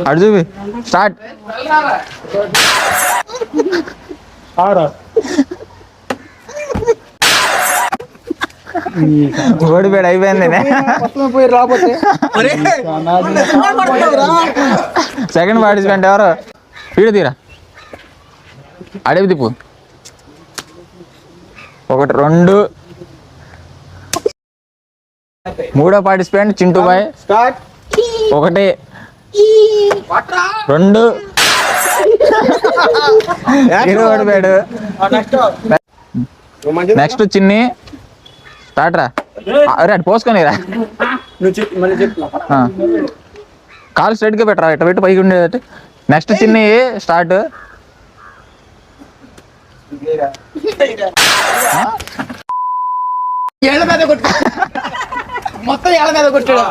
అటు చూపి స్టార్ట్ ఓడిపోయాడు అయిపోయింది సెకండ్ పార్టిసిపెంట్ ఎవరు వీడు తీరా అడవి తిప్పు ఒకటి రెండు మూడో పార్టిసిపెంట్ చింటూ బాయ్ ఒకటి రెండు ఓడిపోయాడు నెక్స్ట్ చిన్ని స్టార్ట్ రా అరే అటు పోసుకొనిరా కాలు స్ట్రైట్గా పెట్టరా ఇట్లా పెట్టి పైకి ఉండేది నెక్స్ట్ చిన్ని స్టార్ట్ ఏళ్ళ మీద కొట్టు మొత్తం ఏళ్ళ మీద కొట్టాడు